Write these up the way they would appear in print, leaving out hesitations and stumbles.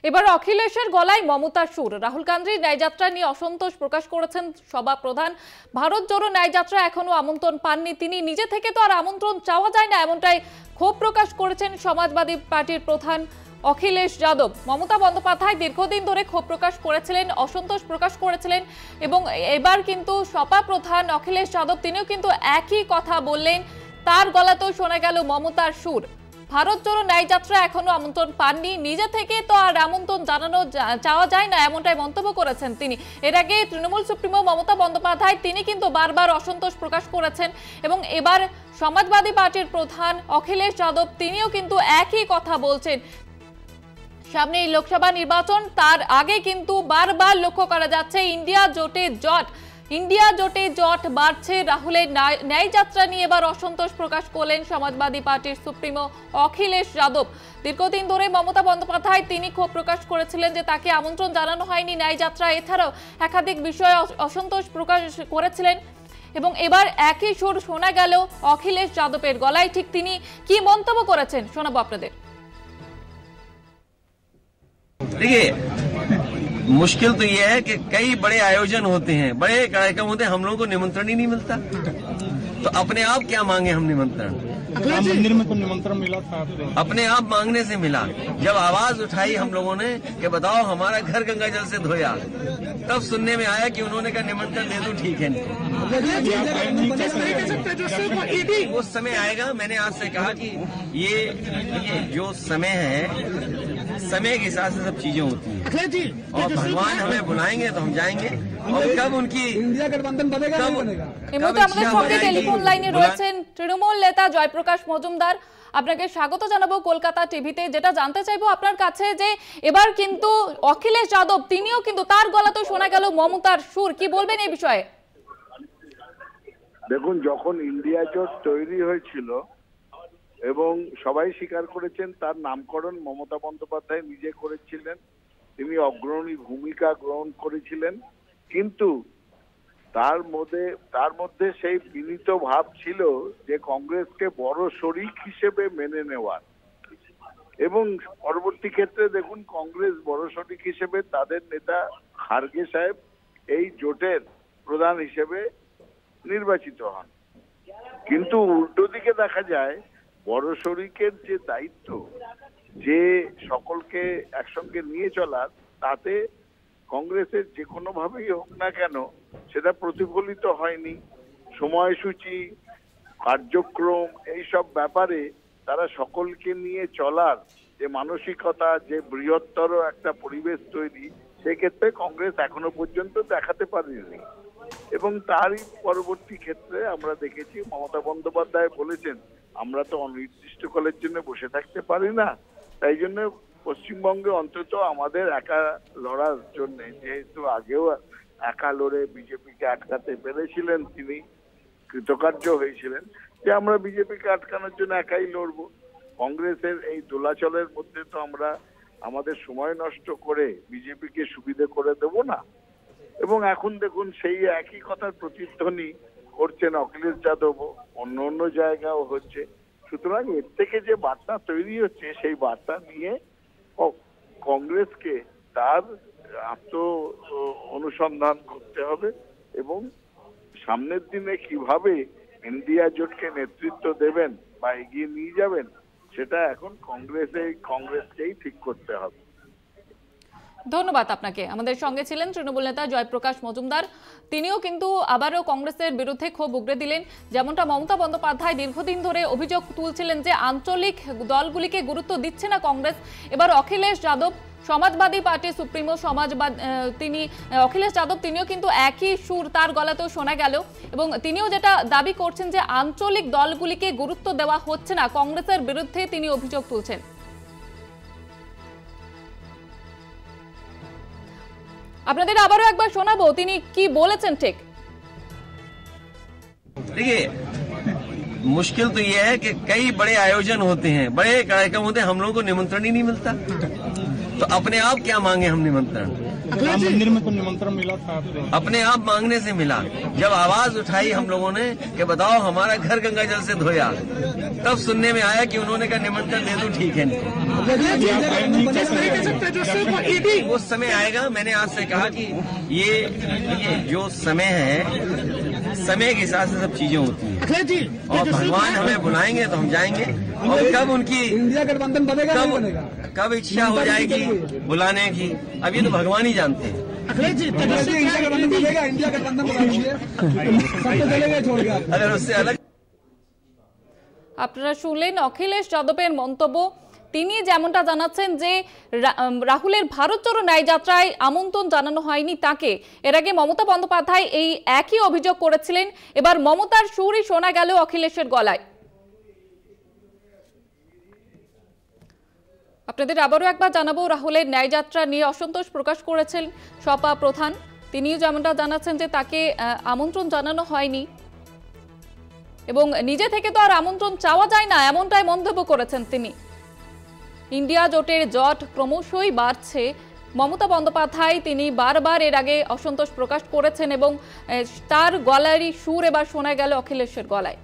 এবার অখিলেশের গলায় মমতার সুর। রাহুল গান্ধীর ন্যায়যাত্রা নিয়ে অসন্তোষ প্রকাশ করেছেন সভাপ্রধান। ভারত জোড়ো ন্যায়যাত্রা এখনো আমন্ত্রণ পাননি তিনি, নিজে থেকে তো আর আমন্ত্রণ চাওয়া যায় না, এমনটাই ক্ষোভ প্রকাশ করেছেন সমাজবাদী পার্টির প্রধান অখিলেশ যাদব। মমতা বন্দ্যোপাধ্যায় দীর্ঘদিন ধরে ক্ষোভ প্রকাশ করেছিলেন, অসন্তোষ প্রকাশ করেছিলেন এবং এবার কিন্তু সভাপ্রধান অখিলেশ যাদব তিনিও কিন্তু একই কথা বললেন। তার গলাতেও শোনা গেল মমতার সুর। ভারত জোড়ো ন্যায়যাত্রা এখনো আমন্ত্রণ পাননি, নিজে থেকে তো আর আমন্ত্রণ জানানো চাওয়া যায় না, এমনটাই মন্তব্য করেছেন তিনি। এর আগে তৃণমূল সুপ্রিমো মমতা বন্দ্যোপাধ্যায় তিনি কিন্তু বারবার অসন্তোষ প্রকাশ করেছেন এবং এবার সমাজবাদী পার্টির প্রধান অখিলেশ যাদব তিনিও কিন্তু একই কথা বলছেন। সামনে এই লোকসভা নির্বাচন, তার আগে কিন্তু বারবার লক্ষ্য করা যাচ্ছে ইন্ডিয়া জোটে জট বাড়ছে। রাহুলের ন্যায়যাত্রা নিয়ে এবার অসন্তোষ প্রকাশ করলেন সমাজবাদী পার্টির সুপ্রিমো অখিলেশ যাদব। দীর্ঘদিন ধরে মমতা বন্দ্যোপাধ্যায় তিনি ক্ষোভ প্রকাশ করেছিলেন যে তাকে আমন্ত্রণ জানানো হয়নি ন্যায়যাত্রা, এছাড়াও একাধিক বিষয়ে অসন্তোষ প্রকাশ করেছিলেন এবং এবার একই সুর শোনা গেল অখিলেশ যাদবের গলায়। ঠিক তিনি কি মন্তব্য করেছেন শোনাবো আপনাদের। देखिए, मुश्किल तो यह है कि कई बड़े आयोजन होते हैं, बड़े कार्यक्रम होते हैं, हम लोगों को निमंत्रण ही नहीं मिलता, तो अपने आप क्या मांगे हम निमंत्रण? मंदिर में तो निमंत्रण मिला था, अपने आप मांगने से मिला। जब आवाज उठाई हम लोगों ने कि बताओ हमारा घर गंगा जल से धोया, तब सुनने में आया कि उन्होंने कहा निमंत्रण दे दो, ठीक है। वो समय आएगा। मैंने आज से कहा कि ये जो समय है, समय के हिसाब से सब चीजें होती हैं और भगवान हमें बुलाएंगे तो हम जाएंगे। और कब उनकी इंडिया गठबंधन बनेगा नहीं बनेगा। এই মুহূর্তে আমাদের সঙ্গে টেলিফোন লাইনে রয়েছেন তৃণমূল নেতা জয়প্রকাশ মজুমদার। আপনাকে স্বাগত জানাবো কলকাতা টিভিতে। যেটা জানতে চাইবো আপনার কাছে যে এবার কিন্তু অখিলেশ যাদব তিনিও কিন্তু তার গলাতেও শোনা গেল মমতার সুর, কি বলবেন এই বিষয়ে? দেখুন, যখন ইন্ডিয়া জোট তৈরি হয়েছিল এবং সবাই স্বীকার করেছেন তার নামকরণ মমতা বন্দ্যোপাধ্যায় নিজে করেছিলেন, তিনি অগ্রণী ভূমিকা গ্রহণ করেছিলেন, কিন্তু তার মধ্যে সেই বিনীত ভাব ছিল যে কংগ্রেসকে বড় শরিক হিসেবে মেনে নেওয়ার। এবং পরবর্তী ক্ষেত্রে দেখুন কংগ্রেস বড় শরিক হিসেবে তাদের নেতা খার্গে সাহেব এই জোটের প্রধান হিসেবে নির্বাচিত হন। কিন্তু উল্টো দিকে দেখা যায় বড় শরিকের যে দায়িত্ব, যে সকলকে একসঙ্গে নিয়ে চলার, তাতে কংগ্রেসের যে কোনো ভাবেই হোক না কেন সেটা প্রতিফলিত হয়নি। সময়সূচি, কার্যক্রম, এইসব ব্যাপারে তারা সকলকে নিয়ে চলার যে মানসিকতা, যে বৃহত্তর একটা পরিবেশ তৈরি, সেক্ষেত্রে কংগ্রেস এখনো পর্যন্ত দেখাতে পারেনি। এবং তারই পরবর্তী ক্ষেত্রে আমরা দেখেছি মমতা বন্দ্যোপাধ্যায় বলেছেন আমরা তো অনির্দিষ্টকালের জন্য বসে থাকতে পারি না, তাই জন্য পশ্চিমবঙ্গে অন্তত আমাদের একা লড়ার জন্য, যেহেতু আগেও একা লড়ে বিজেপিকে আটকাতে পেরেছিলেন, তিনি কৃতকার্য হয়েছিলেন, যে আমরা বিজেপিকে আটকানোর জন্য একাই লড়বো। কংগ্রেসের এই দোলাচলের মধ্যে তো আমরা আমাদের সময় নষ্ট করে বিজেপিকে সুবিধে করে দেব না। এবং এখন দেখুন সেই একই কথার প্রতিধ্বনি করছেন অখিলেশ যাদব, অন্য জায়গাও হচ্ছে। সুতরাং এর থেকে যে বার্তা তৈরি হচ্ছে, সেই বার্তা নিয়ে কংগ্রেসকে তার অনুসন্ধান করতে হবে এবং সামনের দিনে কিভাবে ইন্ডিয়া জোটকে নেতৃত্ব দেবেন বা এগিয়ে নিয়ে যাবেন, সেটা এখন কংগ্রেসকেই ঠিক করতে হবে। ধন্যবাদ আপনাকে। আমাদের সঙ্গে ছিলেন তৃণমূল নেতা জয়প্রকাশ মজুমদার। তিনিও কিন্তু আবারও কংগ্রেসের বিরুদ্ধে ক্ষোভ উগরে দিলেন। যেমনটা মমতা বন্দ্যোপাধ্যায় দীর্ঘদিন ধরে অভিযোগ তুলছিলেন যে আঞ্চলিক দলগুলিকে গুরুত্ব দিচ্ছে না কংগ্রেস, এবার অখিলেশ যাদব সমাজবাদী পার্টির সুপ্রিমো অখিলেশ যাদব তিনিও কিন্তু একই সুর তার গলাতেও শোনা গেল এবং তিনিও যেটা দাবি করছেন যে আঞ্চলিক দলগুলিকে গুরুত্ব দেওয়া হচ্ছে না, কংগ্রেসের বিরুদ্ধে তিনি অভিযোগ তুলছেন। আপনাদের আবারও একবার শোনাবো তিনি কি বলেছেন ঠিক। देखिए, मुश्किल तो यह है कि कई बड़े आयोजन होते हैं, बड़े कार्यक्रम होते हैं, हम लोगों को निमंत्रण ही नहीं मिलता, तो अपने आप क्या मांगे हम निमंत्रण? मंदिर में तो निमंत्रण मिला था, अपने आप मांगने से मिला। जब आवाज उठाई हम लोगों ने कि बताओ हमारा घर गंगा जल से धोया, तब सुनने में आया कि उन्होंने कहा निमंत्रण दे दो, ठीक है। वो समय आएगा। मैंने आज से कहा कि ये जो समय है, समय के हिसाब से सब चीजें होती हैं और भगवान हमें बुलाएंगे तो हम जाएंगे। और कब उनकी इंडिया गठबंधन बनेगा नहीं बनेगा? कब इच्छा हो जाएगी बुलाने की, अब ये तो भगवान ही जानते हैं। इंडिया गठबंधन बनेगा, इंडिया गठबंधन चलेगा छोड़ के। अगर उससे अलग আপনারা শুনলেন অখিলেশ যাদবের মন্তব্য। তিনি যেমনটা জানাচ্ছেন যে রাহুলের ভারত জোড়ো ন্যায় যাত্রায় আমন্ত্রণ জানানো হয়নি তাকে। এর আগে মমতা বন্দ্যোপাধ্যায় এই একই অভিযোগ করেছিলেন। এবার মমতার সুরই শোনা গেল অখিলেশের গলায়। আপনাদের আবারও একবার জানাবো, রাহুলের ন্যায় যাত্রা নিয়ে অসন্তোষ প্রকাশ করেছেন সপা প্রধান। তিনিও যেমনটা জানাচ্ছেন যে তাকে আমন্ত্রণ জানানো হয়নি এবং নিজে থেকে তো আর আমন্ত্রণ চাওয়া যায় না, এমনটাই মন্তব্য করেছেন তিনি। ইন্ডিয়া জোটের জট ক্রমশই বাড়ছে। মমতা বন্দ্যোপাধ্যায় তিনি বারবার এর আগে অসন্তোষ প্রকাশ করেছেন এবং তার গলারই সুর এবার শোনা গেল অখিলেশের গলায়।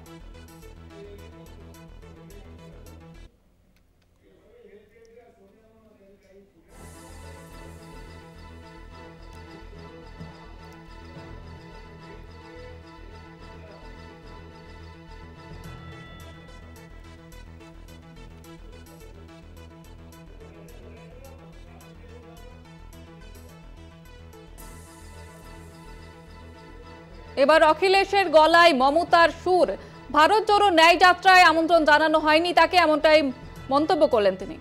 এবার অখিলেশের গলায় মমতার সুর। ভারত জোড়ো ন্যায় যাত্রায় আমন্ত্রণ জানানো হয়নি তাকে, এমনটাই মন্তব্য করলেন তিনি।